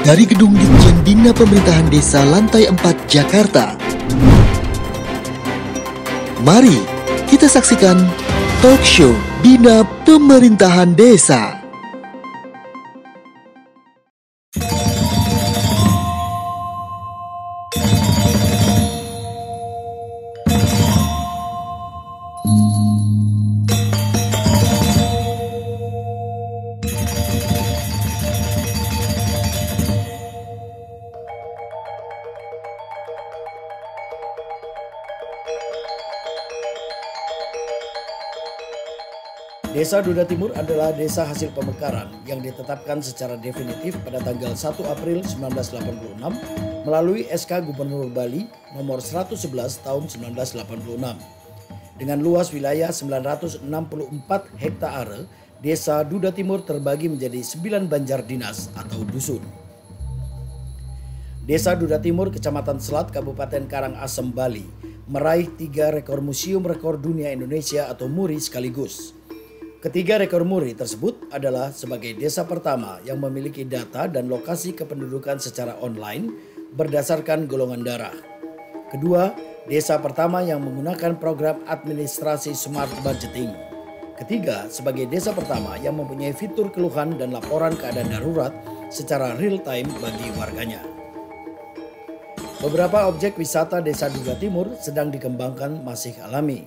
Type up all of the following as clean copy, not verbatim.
dari Gedung Ditjen Bina Pemerintahan Desa Lantai 4 Jakarta. Mari kita saksikan talk show Bina Pemerintahan Desa. Desa Duda Timur adalah desa hasil pemekaran yang ditetapkan secara definitif pada tanggal 1 April 1986 melalui SK Gubernur Bali nomor 111 tahun 1986. Dengan luas wilayah 964 hektare, Desa Duda Timur terbagi menjadi 9 banjar dinas atau dusun. Desa Duda Timur, Kecamatan Selat, Kabupaten Karangasem, Bali, meraih 3 rekor Museum Rekor Dunia Indonesia atau MURI sekaligus. Ketiga rekor MURI tersebut adalah sebagai desa pertama yang memiliki data dan lokasi kependudukan secara online berdasarkan golongan darah. Kedua, desa pertama yang menggunakan program administrasi smart budgeting. Ketiga, sebagai desa pertama yang mempunyai fitur keluhan dan laporan keadaan darurat secara real time bagi warganya. Beberapa objek wisata Desa Duda Timur sedang dikembangkan masih alami,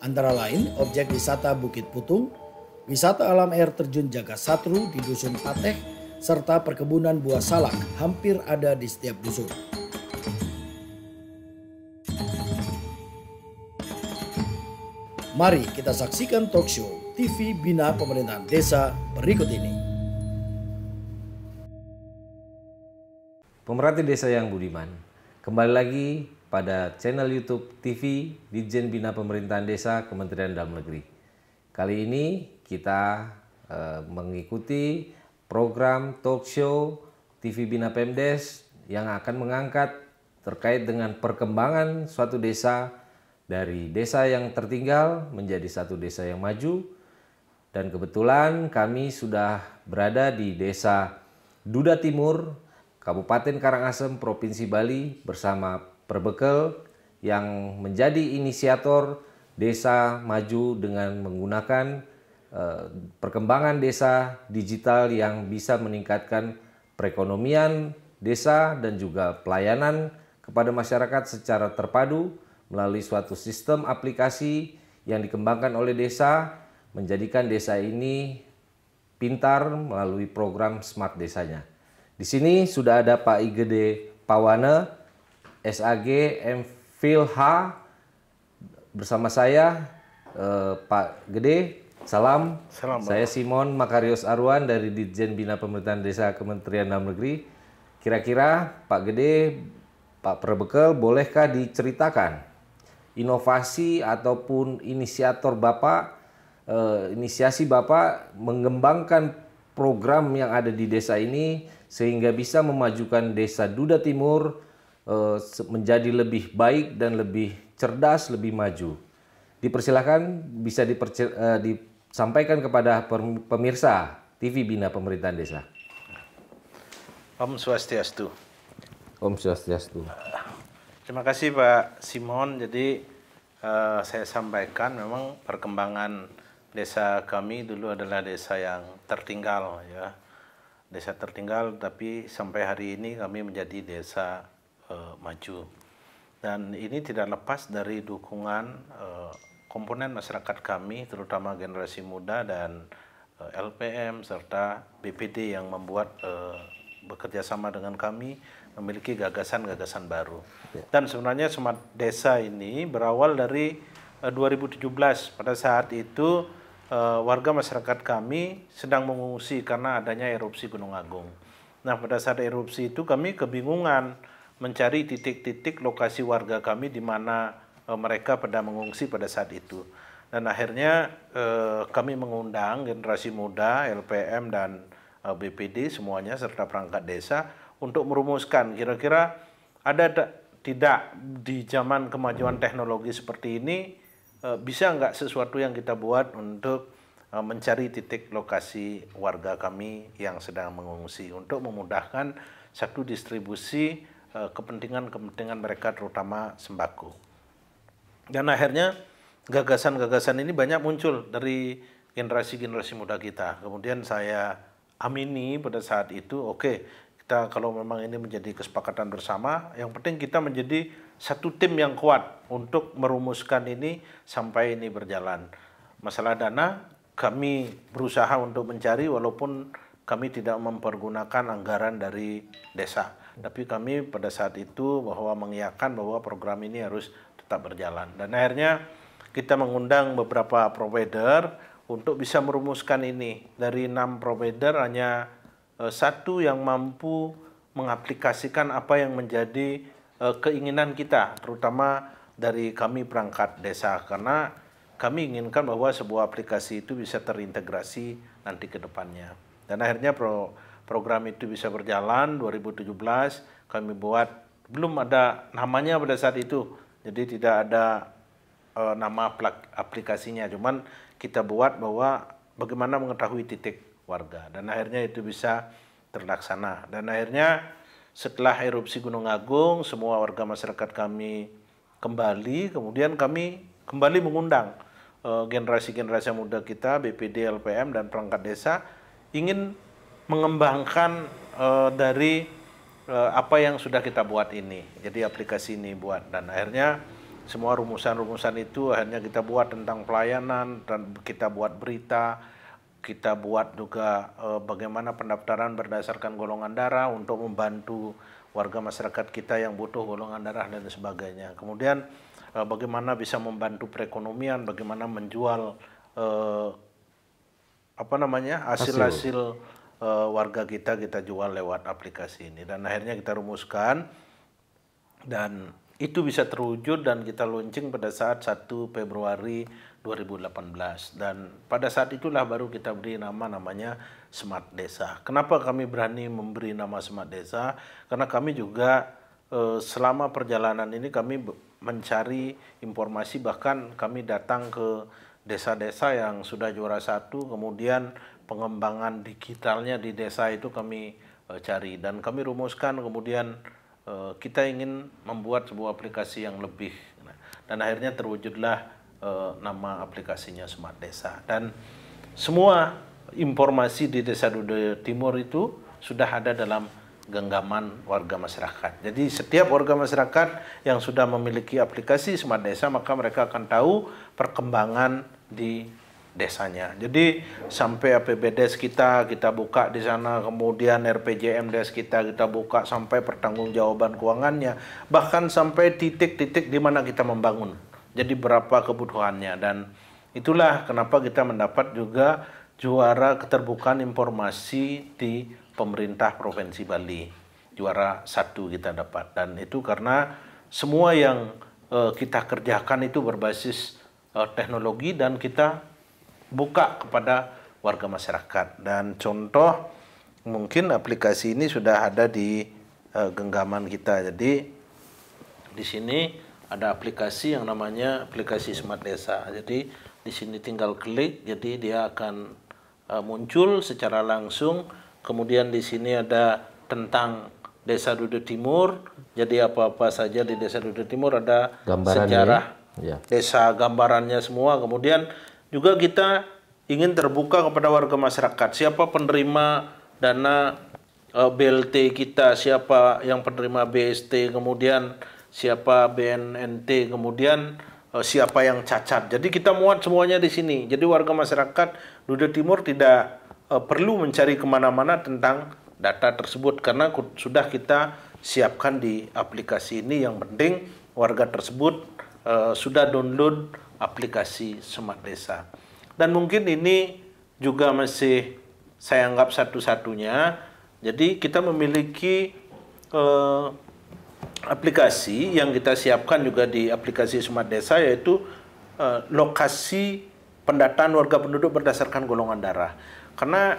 antara lain objek wisata Bukit Putung, wisata alam air terjun Jagasatru di Dusun Pateh, serta perkebunan buah salak hampir ada di setiap dusun. Mari kita saksikan talk show TV Bina Pemerintahan Desa berikut ini. Pemerhati desa yang budiman, kembali lagi pada channel YouTube TV Ditjen Bina Pemerintahan Desa Kementerian Dalam Negeri. Kali ini kita mengikuti program talk show TV Bina Pemdes yang akan mengangkat terkait dengan perkembangan suatu desa dari desa yang tertinggal menjadi satu desa yang maju. Dan kebetulan kami sudah berada di Desa Duda Timur, Kabupaten Karangasem, Provinsi Bali bersama Perbekel yang menjadi inisiator desa maju dengan menggunakan perkembangan desa digital yang bisa meningkatkan perekonomian desa dan juga pelayanan kepada masyarakat secara terpadu melalui suatu sistem aplikasi yang dikembangkan oleh desa, menjadikan desa ini pintar melalui program Smart Desanya. Di sini sudah ada Pak Igede Pawane, SAG, MPhil H, bersama saya Pak Gede. Salam. Saya Simon Makarios Arwan dari Ditjen Bina Pemerintahan Desa Kementerian Dalam Negeri. Kira-kira Pak Gede, Pak Perbekel, bolehkah diceritakan inovasi ataupun inisiator Bapak, inisiasi Bapak mengembangkan program yang ada di desa ini sehingga bisa memajukan Desa Duda Timur menjadi lebih baik dan lebih cerdas, lebih maju. Dipersilakan bisa disampaikan kepada pemirsa TV Bina Pemerintahan Desa. Om Swastiastu. Om Swastiastu. Terima kasih Pak Simon. Jadi saya sampaikan memang perkembangan desa kami dulu adalah desa yang tertinggal ya. Desa tertinggal, tapi sampai hari ini kami menjadi desa maju. Dan ini tidak lepas dari dukungan komponen masyarakat kami, terutama generasi muda dan LPM serta BPD yang membuat bekerja sama dengan kami memiliki gagasan-gagasan baru. Dan sebenarnya Smart Desa ini berawal dari 2017. Pada saat itu warga masyarakat kami sedang mengungsi karena adanya erupsi Gunung Agung. Nah, pada saat erupsi itu kami kebingungan mencari titik-titik lokasi warga kami di mana mereka pada mengungsi pada saat itu. Dan akhirnya kami mengundang generasi muda, LPM dan BPD semuanya serta perangkat desa untuk merumuskan kira-kira ada tidak di zaman kemajuan teknologi seperti ini bisa nggak sesuatu yang kita buat untuk mencari titik lokasi warga kami yang sedang mengungsi untuk memudahkan satu distribusi kepentingan-kepentingan mereka terutama sembako. Dan akhirnya gagasan-gagasan ini banyak muncul dari generasi-generasi muda kita. Kemudian saya amini pada saat itu, oke, kita kalau memang ini menjadi kesepakatan bersama, yang penting kita menjadi satu tim yang kuat untuk merumuskan ini sampai ini berjalan. Masalah dana, kami berusaha untuk mencari walaupun kami tidak mempergunakan anggaran dari desa. Tapi kami pada saat itu bahwa mengiyakan bahwa program ini harus tetap berjalan. Dan akhirnya kita mengundang beberapa provider untuk bisa merumuskan ini. Dari 6 provider hanya satu yang mampu mengaplikasikan apa yang menjadi keinginan kita, terutama dari kami perangkat desa. Karena kami inginkan bahwa sebuah aplikasi itu bisa terintegrasi nanti ke depannya. Dan akhirnya program itu bisa berjalan. 2017 kami buat, belum ada namanya pada saat itu. Jadi tidak ada nama aplikasinya, cuman kita buat bahwa bagaimana mengetahui titik warga. Dan akhirnya itu bisa terlaksana. Dan akhirnya setelah erupsi Gunung Agung, semua warga masyarakat kami kembali, kemudian kami kembali mengundang generasi-generasi muda kita, BPD, LPM, dan perangkat desa ingin mengembangkan dari apa yang sudah kita buat ini. Jadi aplikasi ini buat, dan akhirnya semua rumusan-rumusan itu akhirnya kita buat tentang pelayanan, dan kita buat berita, kita buat juga bagaimana pendaftaran berdasarkan golongan darah untuk membantu warga masyarakat kita yang butuh golongan darah dan sebagainya. Kemudian bagaimana bisa membantu perekonomian, bagaimana menjual hasil-hasil warga kita jual lewat aplikasi ini. Dan akhirnya kita rumuskan, dan itu bisa terwujud dan kita launching pada saat 1 Februari 2018. Dan pada saat itulah baru kita beri namanya Smart Desa. Kenapa kami berani memberi nama Smart Desa? Karena kami juga selama perjalanan ini kami mencari informasi, bahkan kami datang ke desa-desa yang sudah juara 1, kemudian pengembangan digitalnya di desa itu kami cari. Dan kami rumuskan, kemudian kita ingin membuat sebuah aplikasi yang lebih. Dan akhirnya terwujudlah nama aplikasinya Smart Desa. Dan semua informasi di Desa Duda Timur itu sudah ada dalam genggaman warga masyarakat. Jadi setiap warga masyarakat yang sudah memiliki aplikasi Smart Desa, maka mereka akan tahu perkembangan di desanya. Jadi sampai APBDes kita buka di sana, kemudian RPJMDes kita buka sampai pertanggungjawaban keuangannya, bahkan sampai titik-titik di mana kita membangun. Jadi berapa kebutuhannya, dan itulah kenapa kita mendapat juga juara keterbukaan informasi di pemerintah Provinsi Bali. Juara 1 kita dapat, dan itu karena semua yang kita kerjakan itu berbasis teknologi dan kita buka kepada warga masyarakat. Dan contoh mungkin aplikasi ini sudah ada di genggaman kita. Jadi di sini ada aplikasi yang namanya aplikasi Smart Desa. Jadi di sini tinggal klik, jadi dia akan muncul secara langsung. Kemudian di sini ada tentang Desa Duda Timur. Jadi apa-apa saja di Desa Duda Timur ada sejarah desa, gambarannya semua. Kemudian juga kita ingin terbuka kepada warga masyarakat. Siapa penerima dana BLT kita, siapa yang penerima BST, kemudian siapa BNNT, kemudian siapa yang cacat. Jadi kita muat semuanya di sini. Jadi warga masyarakat Duda Timur tidak perlu mencari kemana-mana tentang data tersebut, karena sudah kita siapkan di aplikasi ini. Yang penting warga tersebut sudah download aplikasi Smart Desa. Dan mungkin ini juga masih saya anggap satu-satunya. Jadi kita memiliki aplikasi yang kita siapkan juga di aplikasi Smart Desa, yaitu lokasi pendataan warga penduduk berdasarkan golongan darah. Karena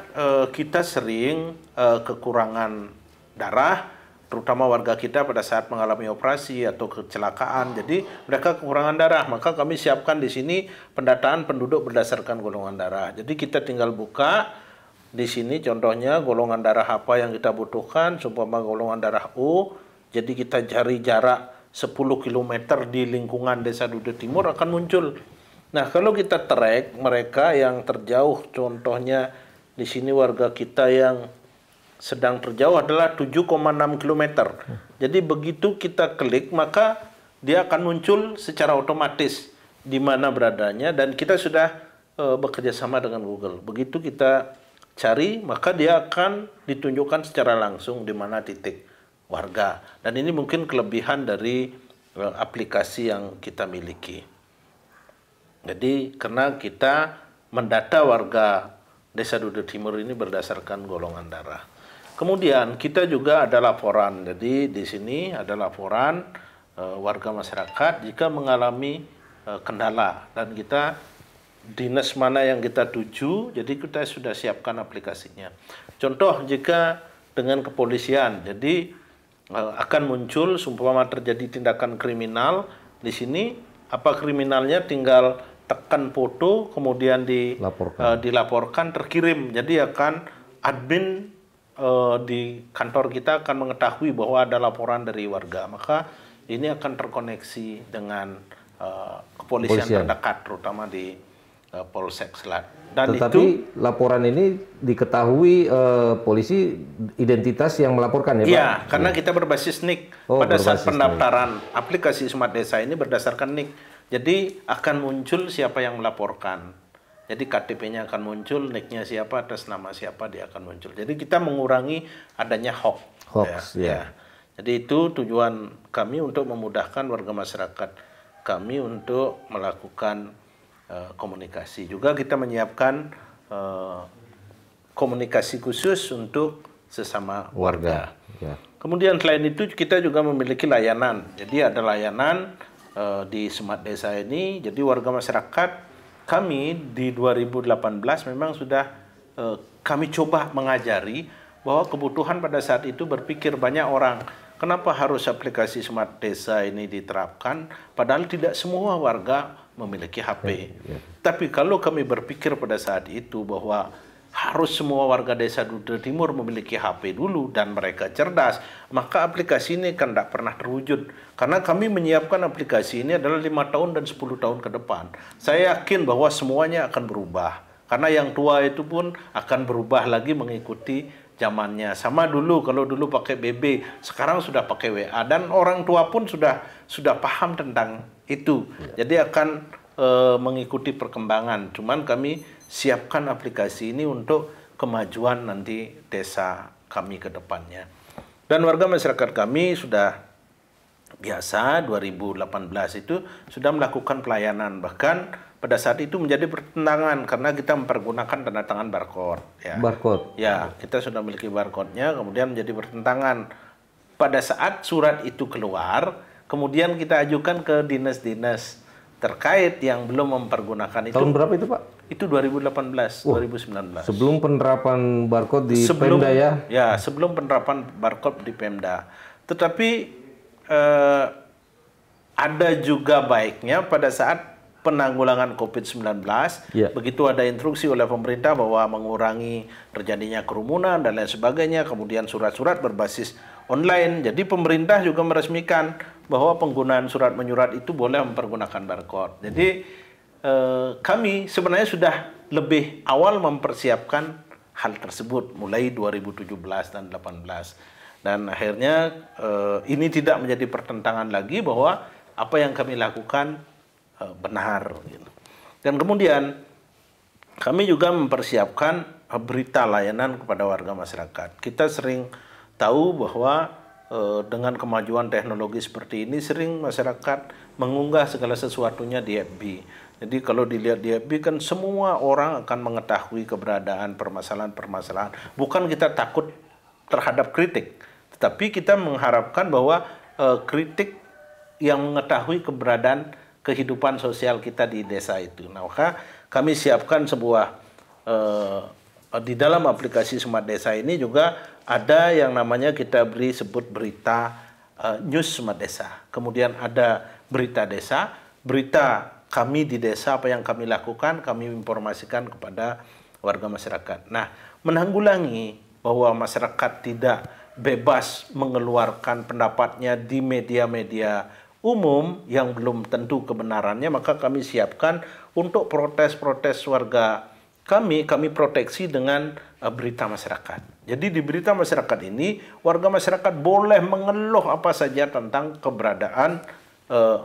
kita sering kekurangan darah, terutama warga kita pada saat mengalami operasi atau kecelakaan. Jadi mereka kekurangan darah, maka kami siapkan di sini pendataan penduduk berdasarkan golongan darah. Jadi kita tinggal buka, di sini contohnya golongan darah apa yang kita butuhkan, seumpama golongan darah O, jadi kita cari jarak 10 km di lingkungan Desa Duda Timur akan muncul. Nah, kalau kita track mereka yang terjauh, contohnya di sini warga kita yang sedang terjauh adalah 7,6 km. Jadi begitu kita klik, maka dia akan muncul secara otomatis di mana beradanya, dan kita sudah bekerja sama dengan Google. Begitu kita cari, maka dia akan ditunjukkan secara langsung di mana titik warga. Dan ini mungkin kelebihan dari aplikasi yang kita miliki. Jadi karena kita mendata warga Desa Duda Timur ini berdasarkan golongan darah. Kemudian kita juga ada laporan. Jadi di sini ada laporan warga masyarakat jika mengalami kendala, dan kita dinas mana yang kita tuju, jadi kita sudah siapkan aplikasinya. Contoh jika dengan kepolisian, jadi akan muncul seumpama terjadi tindakan kriminal di sini. Apa kriminalnya, tinggal tekan foto, kemudian dilaporkan, terkirim. Jadi akan admin di kantor kita akan mengetahui bahwa ada laporan dari warga. Maka ini akan terkoneksi dengan kepolisian terdekat, terutama di Polsek Selat. Dan tetapi laporan ini diketahui polisi identitas yang melaporkan ya Pak? Iya, karena kita berbasis NIK. Pada saat pendaftaran aplikasi Smart Desa ini berdasarkan NIK. Jadi akan muncul siapa yang melaporkan. Jadi KTP-nya akan muncul, NIK-nya siapa, atas nama siapa dia akan muncul. Jadi kita mengurangi adanya hoax. Ya. Jadi itu tujuan kami untuk memudahkan warga masyarakat kami untuk melakukan komunikasi. Juga kita menyiapkan komunikasi khusus untuk sesama warga. Ya. Kemudian selain itu kita juga memiliki layanan. Jadi ada layanan di Smart Desa ini. Jadi warga masyarakat kami di 2018 memang sudah kami coba mengajari bahwa kebutuhan pada saat itu berpikir banyak orang. Kenapa harus aplikasi Smart Desa ini diterapkan? Padahal tidak semua warga memiliki HP. Tapi kalau kami berpikir pada saat itu bahwa harus semua warga Desa Duda Timur memiliki HP dulu dan mereka cerdas, maka aplikasi ini kan tidak pernah terwujud. Karena kami menyiapkan aplikasi ini adalah 5 tahun dan 10 tahun ke depan. Saya yakin bahwa semuanya akan berubah. Karena yang tua itu pun akan berubah lagi mengikuti zamannya. Sama dulu, kalau dulu pakai BB, sekarang sudah pakai WA, dan orang tua pun sudah paham tentang itu. Jadi akan mengikuti perkembangan. Cuman kami siapkan aplikasi ini untuk kemajuan nanti desa kami ke depannya. Dan warga masyarakat kami sudah biasa 2018 itu sudah melakukan pelayanan. Bahkan pada saat itu menjadi pertentangan karena kita mempergunakan tanda tangan barcode. Ya. Barcode. Ya, kita sudah memiliki barcode-nya, kemudian menjadi pertentangan. Pada saat surat itu keluar, kemudian kita ajukan ke dinas-dinas terkait yang belum mempergunakan itu. Tahun berapa itu Pak? Itu 2018, 2019. Sebelum penerapan barcode di Pemda ya? Ya, sebelum penerapan barcode di Pemda. Tetapi ada juga baiknya pada saat penanggulangan COVID-19, begitu ada instruksi oleh pemerintah bahwa mengurangi terjadinya kerumunan dan lain sebagainya, kemudian surat-surat berbasis online, jadi pemerintah juga meresmikan bahwa penggunaan surat menyurat itu boleh mempergunakan barcode. Jadi kami sebenarnya sudah lebih awal mempersiapkan hal tersebut mulai 2017 dan 2018. Dan akhirnya ini tidak menjadi pertentangan lagi bahwa apa yang kami lakukan benar. Dan kemudian kami juga mempersiapkan berita layanan kepada warga masyarakat. Kita sering tahu bahwa dengan kemajuan teknologi seperti ini sering masyarakat mengunggah segala sesuatunya di FB. Jadi kalau dilihat di FB kan semua orang akan mengetahui keberadaan permasalahan-permasalahan. Bukan kita takut terhadap kritik, tetapi kita mengharapkan bahwa kritik yang mengetahui keberadaan kehidupan sosial kita di desa itu. Nah, maka kami siapkan sebuah di dalam aplikasi Smart Desa ini juga ada yang namanya kita beri sebut berita news Smart Desa. Kemudian ada berita desa, berita kami di desa, apa yang kami lakukan, kami informasikan kepada warga masyarakat. Nah, menanggulangi bahwa masyarakat tidak bebas mengeluarkan pendapatnya di media-media umum yang belum tentu kebenarannya, maka kami siapkan untuk protes-protes warga kami proteksi dengan berita masyarakat. Jadi di berita masyarakat ini, warga masyarakat boleh mengeluh apa saja tentang keberadaan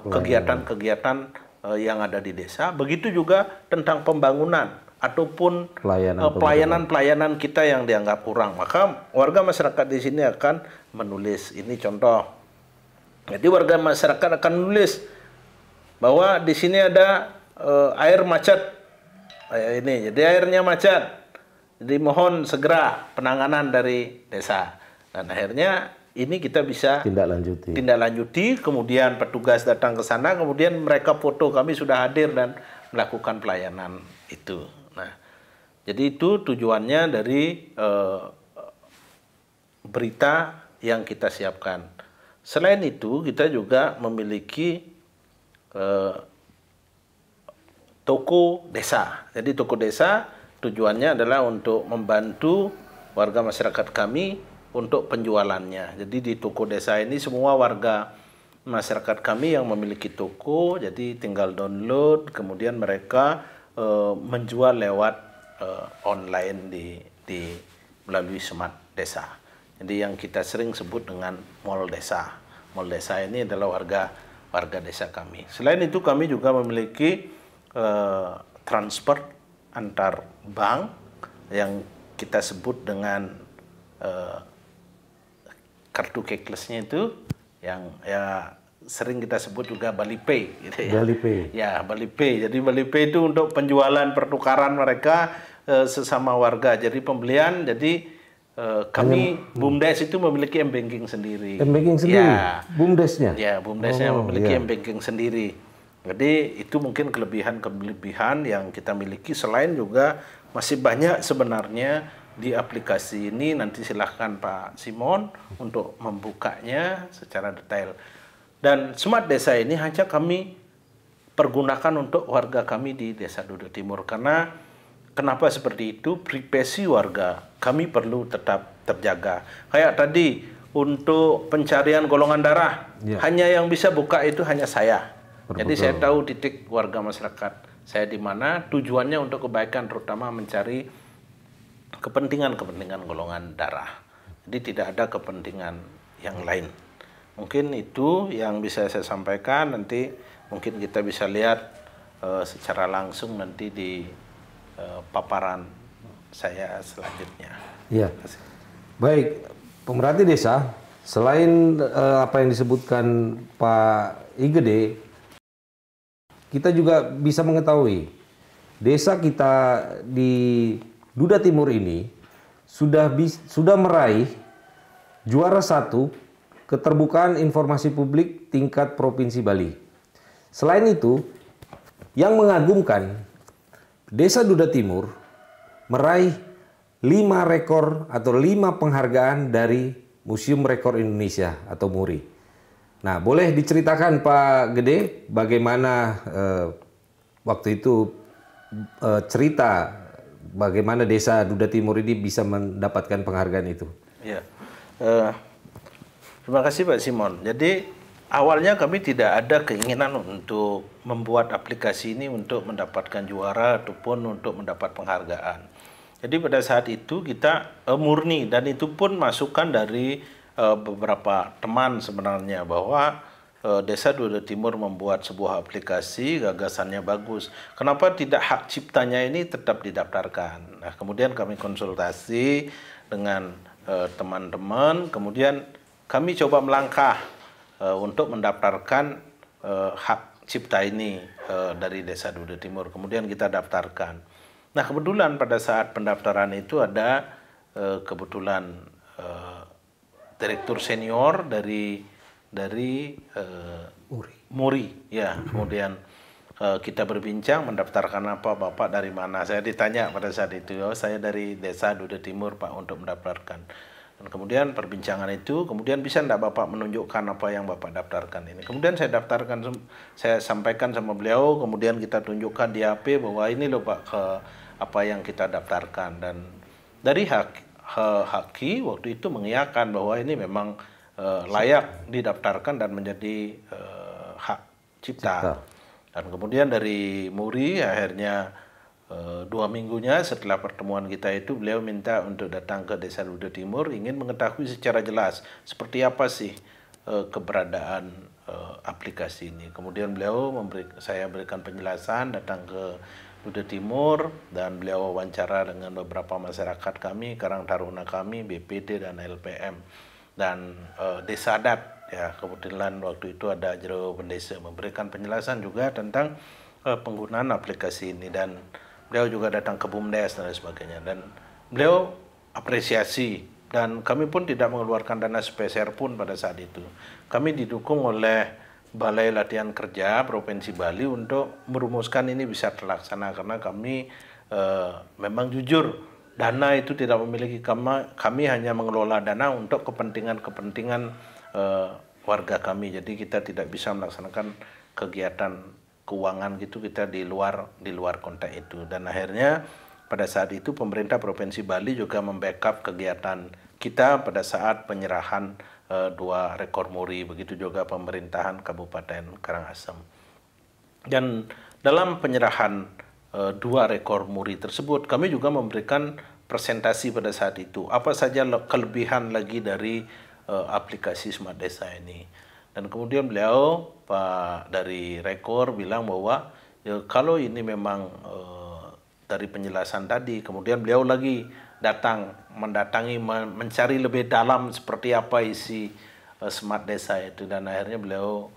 kegiatan-kegiatan yang ada di desa. Begitu juga tentang pembangunan ataupun pelayanan kita yang dianggap kurang. Maka warga masyarakat di sini akan menulis, ini contoh. Jadi warga masyarakat akan menulis bahwa di sini ada air macet. Ini, jadi airnya macet. Jadi mohon segera penanganan dari desa. Dan akhirnya ini kita bisa tindak lanjuti, kemudian petugas datang ke sana, kemudian mereka foto kami sudah hadir dan melakukan pelayanan itu. Nah, jadi itu tujuannya dari berita yang kita siapkan. Selain itu, kita juga memiliki toko desa. Jadi toko desa tujuannya adalah untuk membantu warga masyarakat kami untuk penjualannya. Jadi di toko desa ini semua warga masyarakat kami yang memiliki toko, jadi tinggal download, kemudian mereka menjual lewat online di melalui smart desa. Jadi yang kita sering sebut dengan mall desa. Mall desa ini adalah warga desa kami. Selain itu kami juga memiliki transfer antar bank yang kita sebut dengan kartu cashlessnya itu yang ya sering kita sebut juga Bali Pay gitu ya. Bali Pay. Ya, Bali Pay. Jadi Bali Pay itu untuk penjualan pertukaran mereka sesama warga. Jadi pembelian, jadi kami BUMDes itu memiliki m-banking sendiri. M-banking sendiri? Ya. BUMDesnya? Ya, BUMDesnya memiliki ya. m-banking sendiri. Jadi itu mungkin kelebihan yang kita miliki. Selain juga masih banyak sebenarnya di aplikasi ini. Nanti silahkan Pak Simon untuk membukanya secara detail. Dan Smart Desa ini hanya kami pergunakan untuk warga kami di Desa Duda Timur. Karena kenapa seperti itu? Privasi warga kami perlu tetap terjaga. Kayak tadi untuk pencarian golongan darah, hanya yang bisa buka itu hanya saya. Jadi saya tahu titik warga masyarakat saya di mana, tujuannya untuk kebaikan, terutama mencari kepentingan golongan darah. Jadi tidak ada kepentingan yang lain. Mungkin itu yang bisa saya sampaikan. Nanti mungkin kita bisa lihat secara langsung nanti di paparan saya selanjutnya. Iya. Baik, pemerhati desa, selain apa yang disebutkan Pak Igede, kita juga bisa mengetahui desa kita di Duda Timur ini sudah meraih juara 1 keterbukaan informasi publik tingkat Provinsi Bali. Selain itu, yang mengagumkan, Desa Duda Timur meraih 5 rekor atau 5 penghargaan dari Museum Rekor Indonesia atau MURI. Nah, boleh diceritakan Pak Gede bagaimana waktu itu cerita bagaimana Desa Duda Timur ini bisa mendapatkan penghargaan itu? Ya, terima kasih Pak Simon. Jadi awalnya kami tidak ada keinginan untuk membuat aplikasi ini untuk mendapatkan juara ataupun untuk mendapat penghargaan. Jadi pada saat itu kita murni, dan itu pun masukan dari beberapa teman sebenarnya, bahwa Desa Duda Timur membuat sebuah aplikasi, gagasannya bagus. Kenapa tidak hak ciptanya ini tetap didaftarkan? Nah, kemudian kami konsultasi dengan teman-teman, kemudian kami coba melangkah untuk mendaftarkan hak cipta ini dari Desa Duda Timur. Kemudian kita daftarkan. Nah, kebetulan pada saat pendaftaran itu ada kebetulan direktur senior dari MURI, ya. Kemudian kita berbincang, mendaftarkan apa, Bapak dari mana? Saya ditanya pada saat itu, oh, saya dari Desa Duda Timur Pak, untuk mendaftarkan. Dan kemudian perbincangan itu, kemudian bisa enggak Bapak menunjukkan apa yang Bapak daftarkan ini? Kemudian saya daftarkan, saya sampaikan sama beliau, kemudian kita tunjukkan di HP bahwa ini loh Pak, apa yang kita daftarkan. Dan dari Haki waktu itu mengiyakan bahwa ini memang layak didaftarkan dan menjadi hak cipta. Dan kemudian dari Muri akhirnya 2 minggunya setelah pertemuan kita itu beliau minta untuk datang ke Desa Duda Timur, ingin mengetahui secara jelas seperti apa sih keberadaan aplikasi ini. Kemudian beliau saya berikan penjelasan, datang ke Duda Timur dan beliau wawancara dengan beberapa masyarakat kami, Karang Taruna kami, BPD dan LPM dan Desa Adat. Ya, kebetulan waktu itu ada Jero Pendesa memberikan penjelasan juga tentang penggunaan aplikasi ini, dan beliau juga datang ke BUMDes dan sebagainya, dan beliau apresiasi, dan kami pun tidak mengeluarkan dana sepeser pun pada saat itu. Kami didukung oleh Balai Latihan Kerja Provinsi Bali untuk merumuskan ini bisa terlaksana, karena kami memang jujur dana itu tidak memiliki, kami hanya mengelola dana untuk kepentingan warga kami. Jadi kita tidak bisa melaksanakan kegiatan keuangan gitu, kita di luar konteks itu. Dan akhirnya pada saat itu pemerintah Provinsi Bali juga membackup kegiatan kita pada saat penyerahan 2 rekor muri, begitu juga pemerintahan Kabupaten Karangasem. Dan dalam penyerahan 2 rekor muri tersebut kami juga memberikan presentasi pada saat itu apa saja kelebihan lagi dari aplikasi Smart Desa ini. Dan kemudian beliau Pak dari Rekor bilang bahwa ya, kalau ini memang dari penjelasan tadi, kemudian beliau lagi mendatangi mencari lebih dalam seperti apa isi Smart Desa itu, dan akhirnya beliau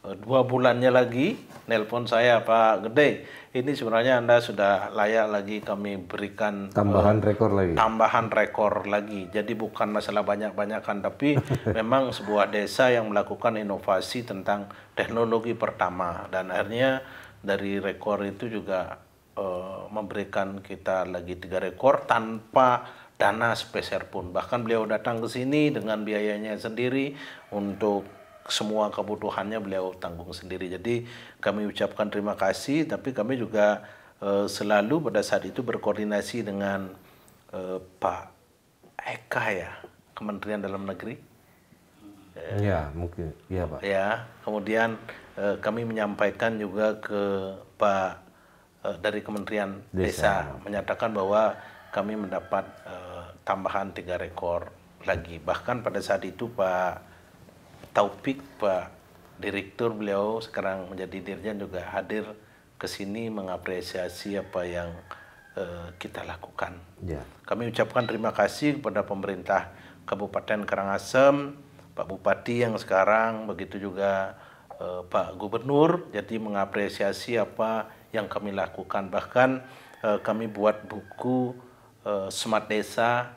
2 bulannya lagi nelpon saya, Pak Gede, ini sebenarnya Anda sudah layak lagi kami berikan tambahan rekor lagi. Jadi bukan masalah banyak-banyakan, tapi memang sebuah desa yang melakukan inovasi tentang teknologi pertama, dan akhirnya dari rekor itu juga memberikan kita lagi 3 rekor tanpa dana sepeser pun. Bahkan beliau datang ke sini dengan biayanya sendiri, untuk semua kebutuhannya beliau tanggung sendiri. Jadi kami ucapkan terima kasih, tapi kami juga selalu pada saat itu berkoordinasi dengan Pak Eka ya, Kementerian Dalam Negeri. Ya, mungkin. Ya, Pak. Ya, kemudian kami menyampaikan juga ke Pak dari Kementerian Desa menyatakan bahwa kami mendapat tambahan 3 rekor lagi. Bahkan pada saat itu Pak Taufik, Pak Direktur beliau sekarang menjadi Dirjen, juga hadir ke sini mengapresiasi apa yang kita lakukan. Ya. Kami ucapkan terima kasih kepada pemerintah Kabupaten Karangasem, Pak Bupati yang sekarang, begitu juga Pak Gubernur, jadi mengapresiasi apa yang kami lakukan. Bahkan kami buat buku Smart Desa,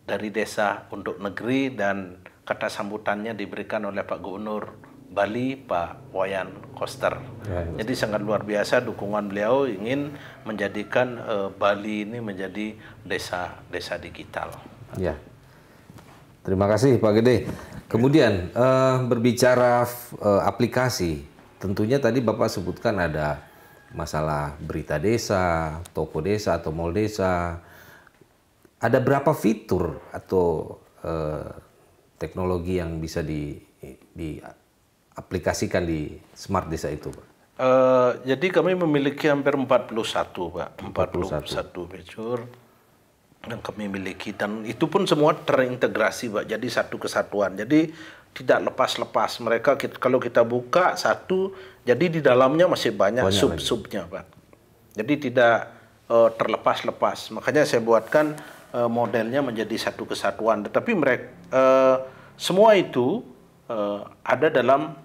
dari desa untuk negeri, dan kata sambutannya diberikan oleh Pak Gubernur Bali, Pak Wayan Koster. Ya. Jadi sangat luar biasa dukungan beliau ingin menjadikan Bali ini menjadi desa digital. Ya. Terima kasih Pak Gede. Kemudian berbicara aplikasi, tentunya tadi Bapak sebutkan ada masalah berita desa, toko desa atau mall desa. Ada berapa fitur atau teknologi yang bisa diaplikasikan di Smart Desa itu, Pak? Jadi kami memiliki hampir 41, Pak. 41 fitur yang kami miliki, dan itu pun semua terintegrasi, Pak. Jadi satu kesatuan. Jadi tidak lepas-lepas. Mereka kalau kita buka satu, jadi di dalamnya masih banyak sub-subnya, Pak. Jadi tidak terlepas-lepas. Makanya saya buatkan modelnya menjadi satu kesatuan. Tetapi mereka semua itu ada dalam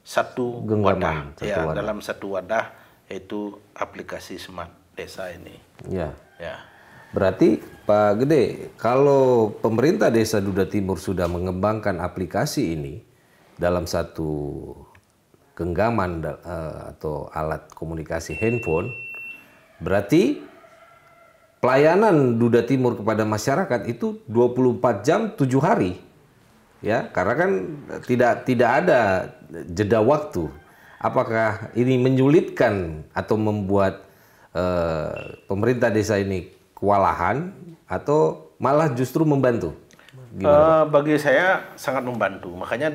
satu wadah, dalam satu wadah, yaitu aplikasi Smart Desa ini. Ya. Ya. Berarti Pak Gede, kalau pemerintah Desa Duda Timur sudah mengembangkan aplikasi ini dalam satu genggaman atau alat komunikasi handphone, berarti pelayanan Duda Timur kepada masyarakat itu 24 jam 7 hari. Ya, karena kan tidak ada jeda waktu. Apakah ini menyulitkan atau membuat pemerintah desa ini kewalahan atau malah justru membantu? Bagi saya sangat membantu. Makanya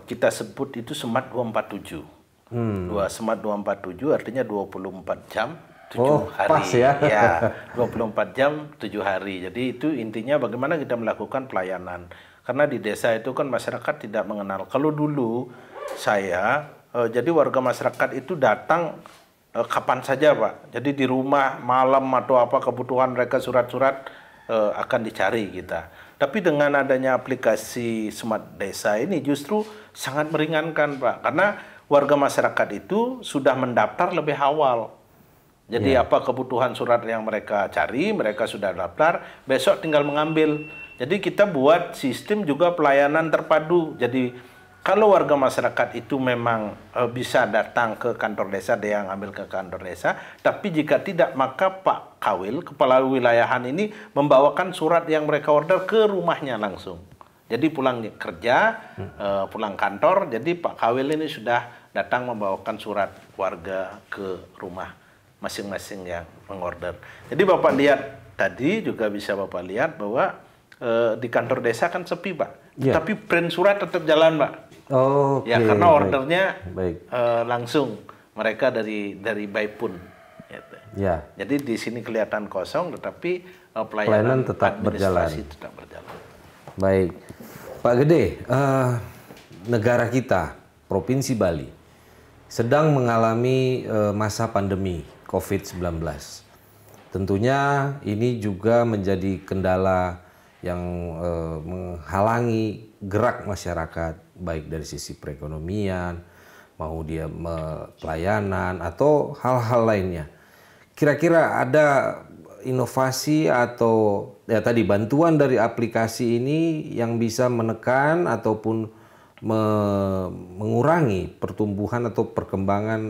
kita sebut itu Smart 247. Smart 247 artinya 24 jam 7 hari. Pas ya. Ya, 24 jam 7 hari. Jadi itu intinya bagaimana kita melakukan pelayanan. Karena di desa itu kan masyarakat tidak mengenal. Kalau dulu saya, jadi warga masyarakat itu datang kapan saja Pak. Jadi di rumah malam atau apa kebutuhan mereka surat-surat akan dicari kita. Tapi dengan adanya aplikasi Smart Desa ini justru sangat meringankan Pak. Karena warga masyarakat itu sudah mendaftar lebih awal. Jadi apa kebutuhan surat yang mereka cari, mereka sudah daftar, besok tinggal mengambil. Jadi kita buat sistem juga pelayanan terpadu. Jadi kalau warga masyarakat itu memang bisa datang ke kantor desa, dia yang ambil ke kantor desa. Tapi jika tidak, maka Pak Kawil, kepala wilayahan ini membawakan surat yang mereka order ke rumahnya langsung. Jadi pulang kerja, pulang kantor, jadi Pak Kawil ini sudah datang membawakan surat warga ke rumah masing-masing yang mengorder. Jadi Bapak lihat tadi juga bisa Bapak lihat bahwa di kantor desa kan sepi Pak. Tapi print surat tetap jalan Pak. Oh, ya karena ordernya langsung mereka dari Baipun. Gitu. Ya. Jadi di sini kelihatan kosong, tetapi pelayanan tetap berjalan. Tetap berjalan. Baik, Pak Gede, negara kita, Provinsi Bali, sedang mengalami masa pandemi COVID-19. Tentunya ini juga menjadi kendala yang menghalangi gerak masyarakat, baik dari sisi perekonomian, mau dia pelayanan, atau hal-hal lainnya. Kira-kira ada inovasi atau ya tadi bantuan dari aplikasi ini yang bisa menekan ataupun mengurangi pertumbuhan atau perkembangan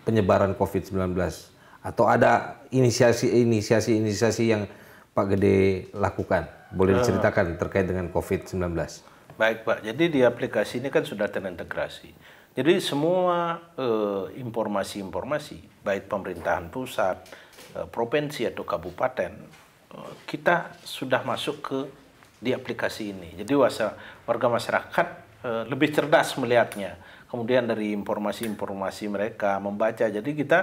penyebaran COVID-19? Atau ada inisiasi yang Pak Gede lakukan? Boleh diceritakan terkait dengan COVID-19? Baik Pak, jadi di aplikasi ini kan sudah terintegrasi. Jadi semua informasi-informasi, baik pemerintahan pusat, provinsi atau kabupaten, kita sudah masuk di aplikasi ini. Jadi warga masyarakat lebih cerdas melihatnya. Kemudian dari informasi-informasi mereka membaca, jadi kita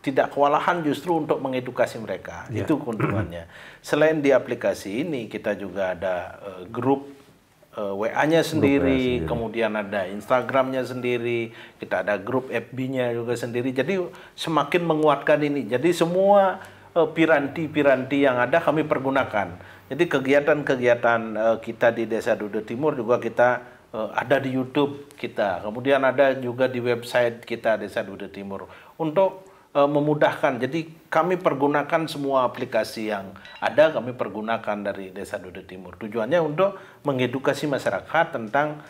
tidak kewalahan justru untuk mengedukasi mereka. Itu keuntungannya. Selain di aplikasi ini, kita juga ada grup WA-nya sendiri, kemudian ada Instagram-nya sendiri, kita ada grup FB-nya juga sendiri. Jadi semakin menguatkan ini. Jadi semua piranti-piranti yang ada kami pergunakan. Jadi kegiatan-kegiatan kita di Desa Duda Timur juga kita ada di YouTube kita. Kemudian ada juga di website kita Desa Duda Timur untuk memudahkan. Jadi kami pergunakan semua aplikasi yang ada, kami pergunakan dari Desa Duda Timur. Tujuannya untuk mengedukasi masyarakat tentang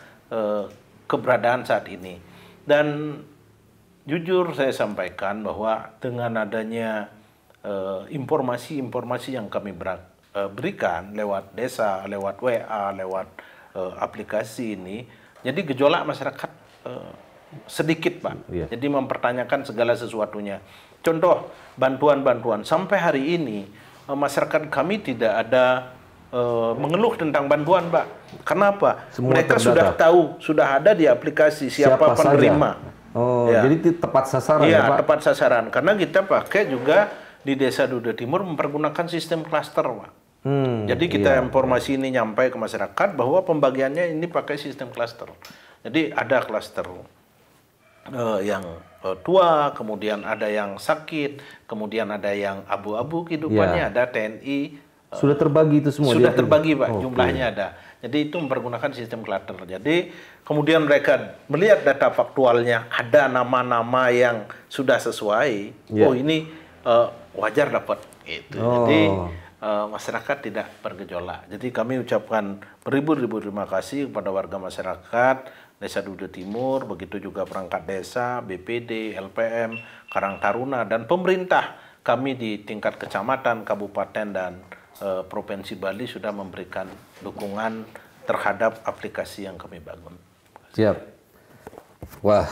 keberadaan saat ini. Dan jujur saya sampaikan bahwa dengan adanya informasi-informasi yang kami berikan lewat desa, lewat WA, lewat aplikasi ini, jadi gejolak masyarakat sedikit Pak. Jadi mempertanyakan segala sesuatunya. Contoh bantuan-bantuan sampai hari ini masyarakat kami tidak ada mengeluh tentang bantuan Pak. Kenapa? Mereka sudah tahu, sudah ada di aplikasi siapa penerima. Oh, jadi tepat sasaran ya Pak? Tepat sasaran. Karena kita pakai juga di Desa Duda Timur mempergunakan sistem klaster Pak. Jadi kita informasi ini nyampai ke masyarakat bahwa pembagiannya ini pakai sistem klaster. Jadi ada klaster yang tua, kemudian ada yang sakit, kemudian ada yang abu-abu kehidupannya, ada TNI. Sudah terbagi itu semua? Sudah terbagi Pak, jumlahnya ada. Jadi itu mempergunakan sistem cluster. Jadi kemudian mereka melihat data faktualnya, ada nama-nama yang sudah sesuai. Oh ini wajar dapat. Gitu. Jadi masyarakat tidak bergejolak. Jadi kami ucapkan beribu-ribu terima kasih kepada warga masyarakat Desa Duda Timur, begitu juga perangkat desa, BPD, LPM, Karang Taruna, dan pemerintah kami di tingkat kecamatan, kabupaten, dan Provinsi Bali sudah memberikan dukungan terhadap aplikasi yang kami bangun. Siap. Wah,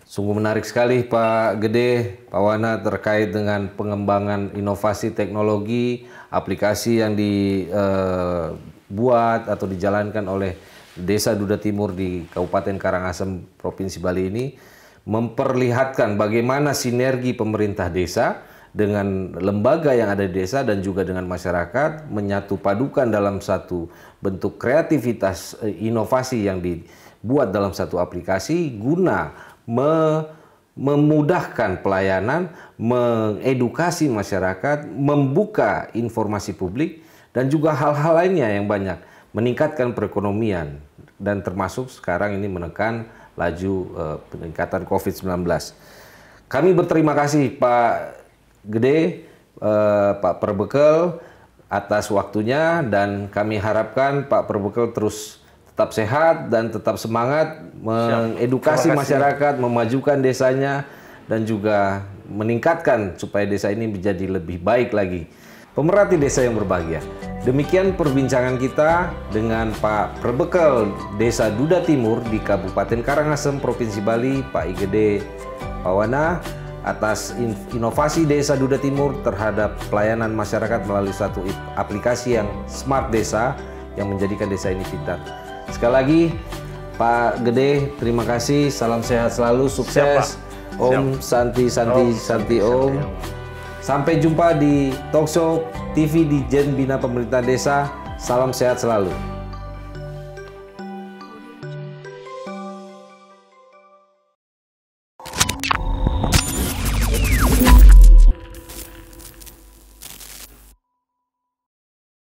Sungguh menarik sekali Pak Gede, Pak Wana terkait dengan pengembangan inovasi teknologi, aplikasi yang dibuat atau dijalankan oleh Desa Duda Timur di Kabupaten Karangasem, Provinsi Bali ini memperlihatkan bagaimana sinergi pemerintah desa dengan lembaga yang ada di desa dan juga dengan masyarakat menyatu padukan dalam satu bentuk kreativitas inovasi yang dibuat dalam satu aplikasi guna memudahkan pelayanan, mengedukasi masyarakat, membuka informasi publik, dan juga hal-hal lainnya yang banyak, meningkatkan perekonomian, dan termasuk sekarang ini menekan laju peningkatan COVID-19. Kami berterima kasih Pak Gede, Pak Perbekel atas waktunya, dan kami harapkan Pak Perbekel terus tetap sehat dan tetap semangat mengedukasi masyarakat, memajukan desanya, dan juga meningkatkan supaya desa ini menjadi lebih baik lagi. Pemerhati desa yang berbahagia. Demikian perbincangan kita dengan Pak Perbekel Desa Duda Timur di Kabupaten Karangasem, Provinsi Bali, Pak Igede Pawana, atas inovasi Desa Duda Timur terhadap pelayanan masyarakat melalui satu aplikasi yang Smart Desa yang menjadikan desa ini pintar. Sekali lagi, Pak Gede, terima kasih. Salam sehat selalu, sukses. Om Santi Om. Sampai jumpa di Talkshow TV di Jen Bina Pemerintahan Desa. Salam sehat selalu.